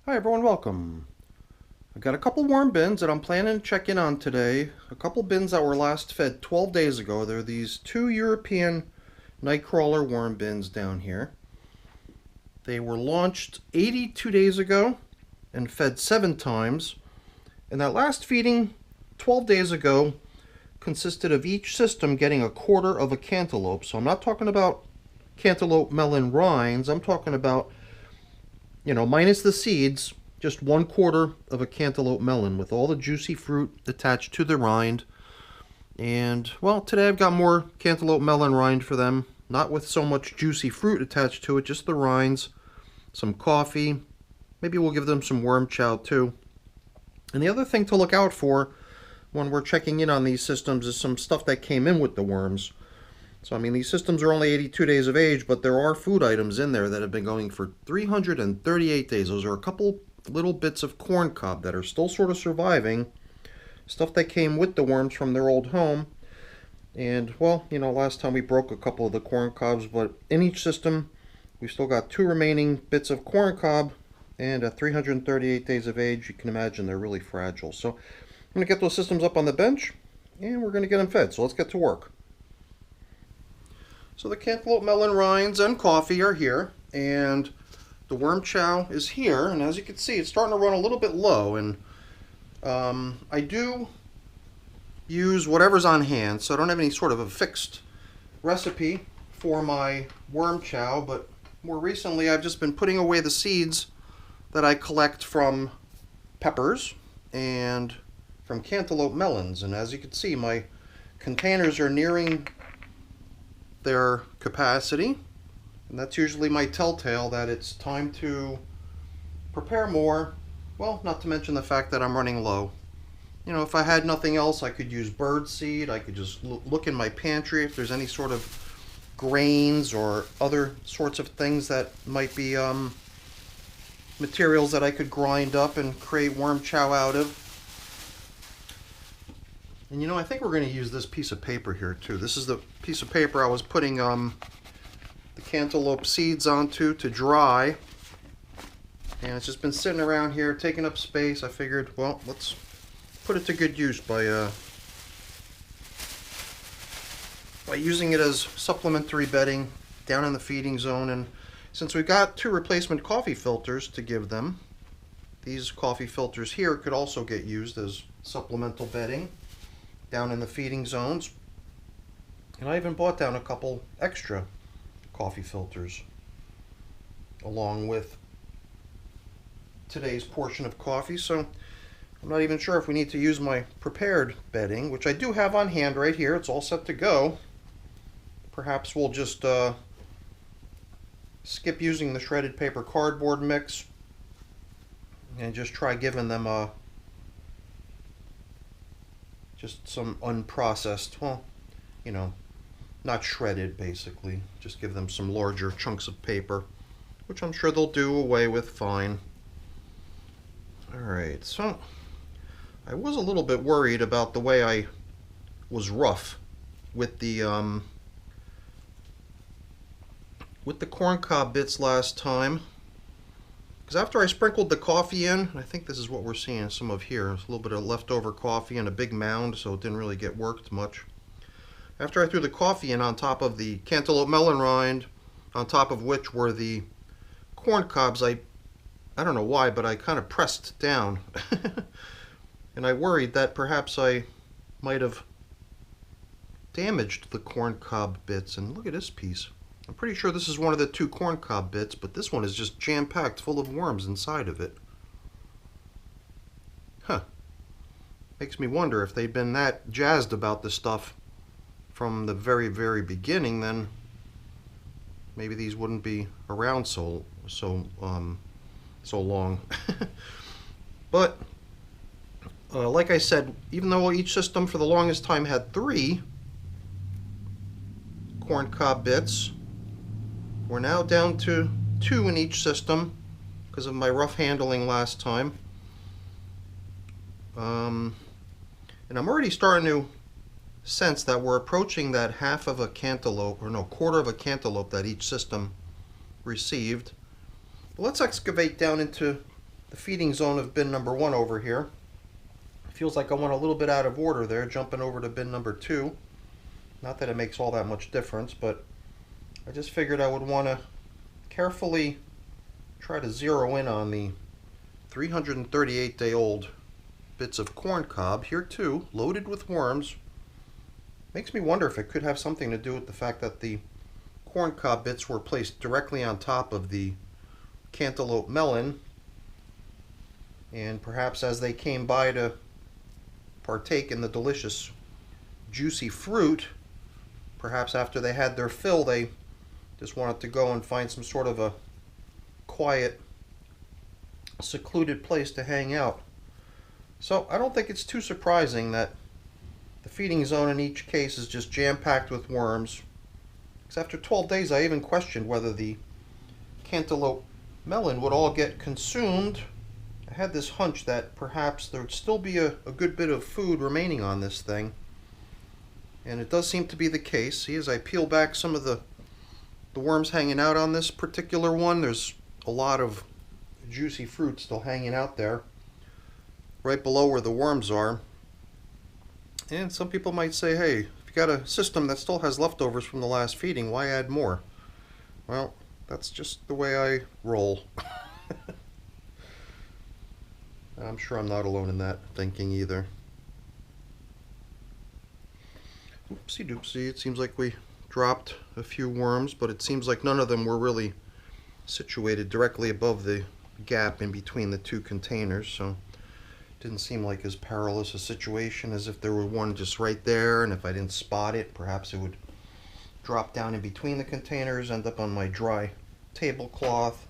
Hi everyone, welcome. I've got a couple worm bins that I'm planning to check in on today. A couple bins that were last fed 12 days ago. They're these two European nightcrawler worm bins down here. They were launched 82 days ago and fed 7 times. And that last feeding 12 days ago consisted of each system getting a quarter of a cantaloupe. So I'm not talking about cantaloupe melon rinds. I'm talking about, minus the seeds, just 1/4 of a cantaloupe melon with all the juicy fruit attached to the rind. And, well, today I've got more cantaloupe melon rind for them. Not with so much juicy fruit attached to it, just the rinds, some coffee. Maybe we'll give them some worm chow too. And the other thing to look out for when we're checking in on these systems is some stuff that came in with the worms. So, these systems are only 82 days of age, but there are food items in there that have been going for 338 days. Those are a couple little bits of corn cob that are still sort of surviving. Stuff that came with the worms from their old home. And, well, last time we broke a couple of the corn cobs, but in each system, we've still got 2 remaining bits of corn cob. And at 338 days of age, you can imagine they're really fragile. So I'm going to get those systems up on the bench, and we're going to get them fed. So let's get to work. So the cantaloupe melon rinds and coffee are here, and the worm chow is here. And as you can see, it's starting to run a little bit low. And I do use whatever's on hand, so I don't have any sort of a fixed recipe for my worm chow. But more recently, I've just been putting away the seeds that I collect from peppers and from cantaloupe melons. And as you can see, my containers are nearing their capacity, and that's usually my telltale that it's time to prepare more. Well, not to mention the fact that I'm running low. If I had nothing else, I could use bird seed. I could just look in my pantry if there's any sort of grains or other sorts of things that might be materials that I could grind up and create worm chow out of. And I think we're going to use this piece of paper here too. This is the piece of paper I was putting the cantaloupe seeds onto to dry. And it's just been sitting around here taking up space. I figured, well, let's put it to good use by using it as supplementary bedding down in the feeding zone. And since we've got 2 replacement coffee filters to give them, these coffee filters here could also get used as supplemental bedding down in the feeding zones. And I even bought down a couple extra coffee filters along with today's portion of coffee. So I'm not even sure if we need to use my prepared bedding, which I do have on hand right here. It's all set to go. Perhaps we'll just skip using the shredded paper cardboard mix and just try giving them just some unprocessed, well, not shredded basically. Just give them some larger chunks of paper, which I'm sure they'll do away with fine. Alright, so I was a little bit worried about the way I was rough with the corn cob bits last time. Because after I sprinkled the coffee in, I think this is what we're seeing some of here. It's a little bit of leftover coffee and a big mound, so it didn't really get worked much. After I threw the coffee in on top of the cantaloupe melon rind, on top of which were the corn cobs, I don't know why, but I kind of pressed down. And I worried that perhaps I might have damaged the corn cob bits. And look at this piece. I'm pretty sure this is one of the 2 corn cob bits, but this one is just jam-packed full of worms inside of it. Huh. Makes me wonder if they'd been that jazzed about this stuff from the very, very beginning, then maybe these wouldn't be around so long. But like I said, even though each system for the longest time had 3 corn cob bits, we're now down to 2 in each system because of my rough handling last time. And I'm already starting to sense that we're approaching that half of a cantaloupe, or no, quarter of a cantaloupe that each system received. But let's excavate down into the feeding zone of bin number 1 over here. It feels like I went a little bit out of order there, jumping over to bin number 2. Not that it makes all that much difference, but I just figured I would want to carefully try to zero in on the 338-day-old bits of corn cob, here too, loaded with worms. Makes me wonder if it could have something to do with the fact that the corn cob bits were placed directly on top of the cantaloupe melon, and perhaps as they came by to partake in the delicious juicy fruit, perhaps after they had their fill they just wanted to go and find some sort of a quiet, secluded place to hang out. So I don't think it's too surprising that the feeding zone in each case is just jam-packed with worms. Because after 12 days I even questioned whether the cantaloupe melon would all get consumed. I had this hunch that perhaps there would still be a good bit of food remaining on this thing. And it does seem to be the case. See, as I peel back some of the worms hanging out on this particular one, there's a lot of juicy fruit still hanging out there right below where the worms are. And some people might say, hey, if you got a system that still has leftovers from the last feeding, why add more? Well, that's just the way I roll. I'm sure I'm not alone in that thinking either. Oopsie doopsie, it seems like we dropped a few worms, but it seems like none of them were really situated directly above the gap in between the two containers, so it didn't seem like as perilous a situation as if there were one just right there, and if I didn't spot it, perhaps it would drop down in between the containers, end up on my dry tablecloth,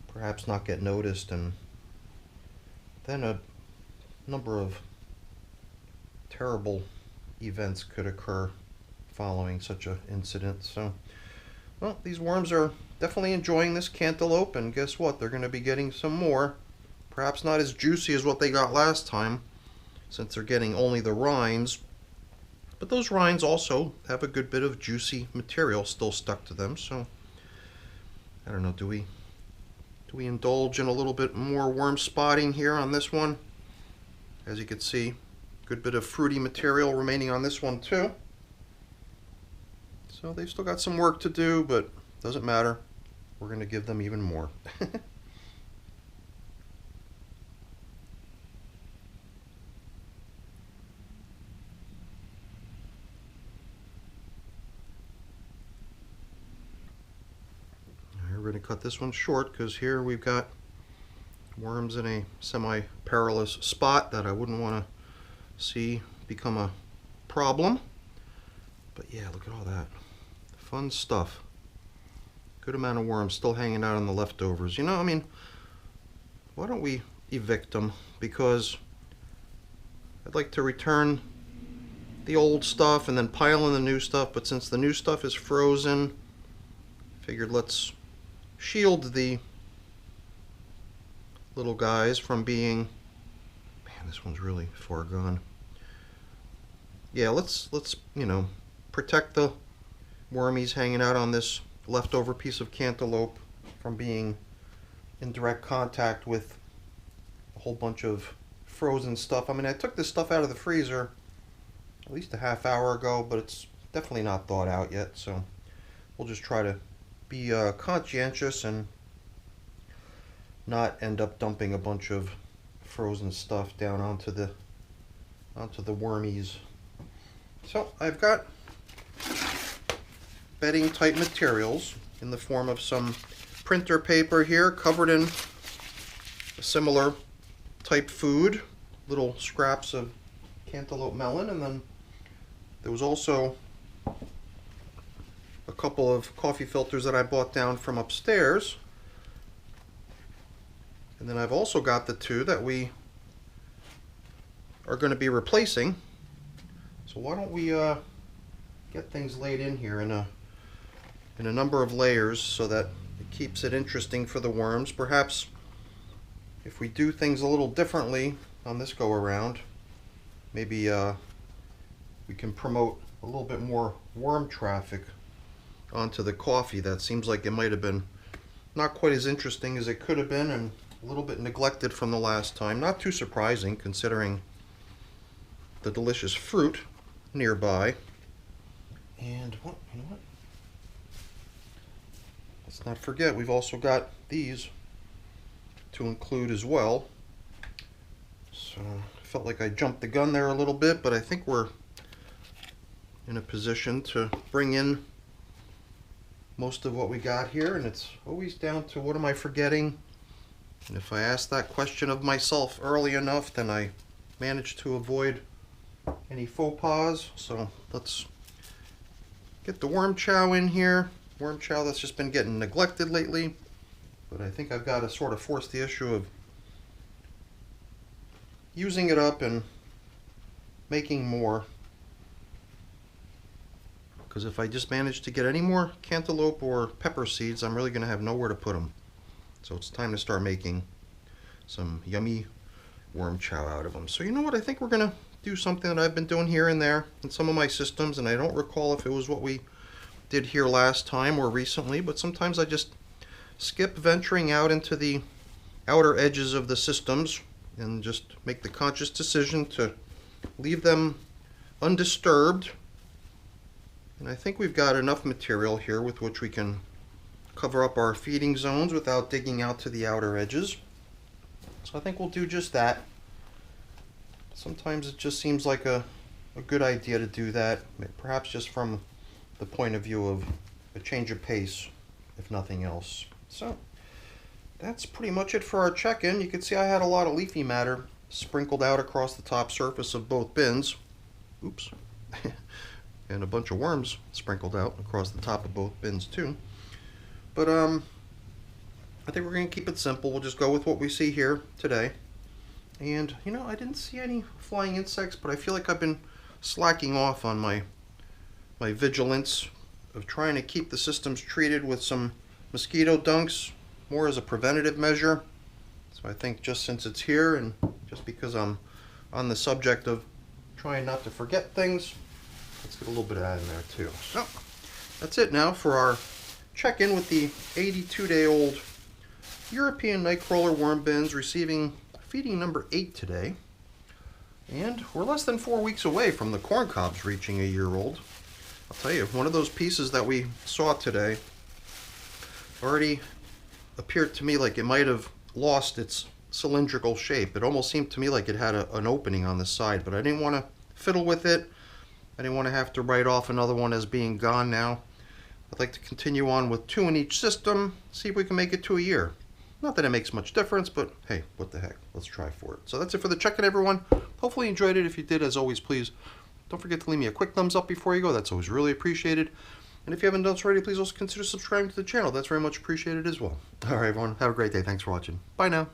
perhaps not get noticed, and then a number of terrible events could occur following such an incident. So, well, these worms are definitely enjoying this cantaloupe, and guess what? They're going to be getting some more. Perhaps not as juicy as what they got last time, since they're getting only the rinds. But those rinds also have a good bit of juicy material still stuck to them, so I don't know, do we indulge in a little bit more worm spotting here on this one? As you can see, good bit of fruity material remaining on this one too. So they've still got some work to do, but doesn't matter. We're going to give them even more. We're going to cut this one short because here we've got worms in a semi-perilous spot that I wouldn't want to see become a problem. But yeah, look at all that fun stuff. Good amount of worms still hanging out on the leftovers. You know, I mean, why don't we evict them? Because I'd like to return the old stuff and then pile in the new stuff, but since the new stuff is frozen, figured let's shield the little guys from being, man, this one's really far gone. Yeah, let's you know, protect the wormies hanging out on this leftover piece of cantaloupe from being in direct contact with a whole bunch of frozen stuff. I mean, I took this stuff out of the freezer at least a half hour ago, but it's definitely not thawed out yet, so we'll just try to be conscientious and not end up dumping a bunch of frozen stuff down onto the wormies. So I've got bedding type materials in the form of some printer paper here covered in a similar type food, little scraps of cantaloupe melon, and then there was also a couple of coffee filters that I bought down from upstairs. And then I've also got the two that we are going to be replacing. So why don't we get things laid in here in a number of layers so that it keeps it interesting for the worms. Perhaps if we do things a little differently on this go around, maybe we can promote a little bit more worm traffic onto the coffee. That seems like it might have been not quite as interesting as it could have been, and a little bit neglected from the last time. Not too surprising considering the delicious fruit nearby. And you know what? Let's not forget, we've also got these to include as well. So I felt like I jumped the gun there a little bit, but I think we're in a position to bring in most of what we got here, and it's always down to what am I forgetting? And if I ask that question of myself early enough, then I manage to avoid any faux pas. So let's get the worm chow in here. Worm chow that's just been getting neglected lately, but I think I've got to sort of force the issue of using it up and making more, because if I just manage to get any more cantaloupe or pepper seeds, I'm really going to have nowhere to put them. So it's time to start making some yummy worm chow out of them. So you know what, I think we're going to do something that I've been doing here and there in some of my systems, and I don't recall if it was what we did here last time or recently, but sometimes I just skip venturing out into the outer edges of the systems and just make the conscious decision to leave them undisturbed. And I think we've got enough material here with which we can cover up our feeding zones without digging out to the outer edges. So I think we'll do just that. Sometimes it just seems like a good idea to do that, perhaps just from the point of view of a change of pace, if nothing else. So that's pretty much it for our check-in. You can see I had a lot of leafy matter sprinkled out across the top surface of both bins. Oops. And a bunch of worms sprinkled out across the top of both bins too. But I think we're going to keep it simple. We'll just go with what we see here today. And you know, I didn't see any flying insects, but I feel like I've been slacking off on my vigilance of trying to keep the systems treated with some Mosquito Dunks more as a preventative measure. So I think just since it's here and just because I'm on the subject of trying not to forget things, let's get a little bit of that in there too. So that's it now for our check-in with the 82-day-old European nightcrawler worm bins, receiving feeding number 8 today. And we're less than 4 weeks away from the corn cobs reaching a year old. I'll tell you, one of those pieces that we saw today already appeared to me like it might have lost its cylindrical shape. It almost seemed to me like it had an opening on the side, but I didn't want to fiddle with it. I didn't want to have to write off another one as being gone now. I'd like to continue on with 2 in each system, see if we can make it to a year. Not that it makes much difference, but hey, what the heck, let's try for it. So that's it for the check-in, everyone. Hopefully you enjoyed it. If you did, as always, please don't forget to leave me a quick thumbs up before you go. That's always really appreciated. And if you haven't done so already, please also consider subscribing to the channel. That's very much appreciated as well. All right, everyone, have a great day. Thanks for watching. Bye now.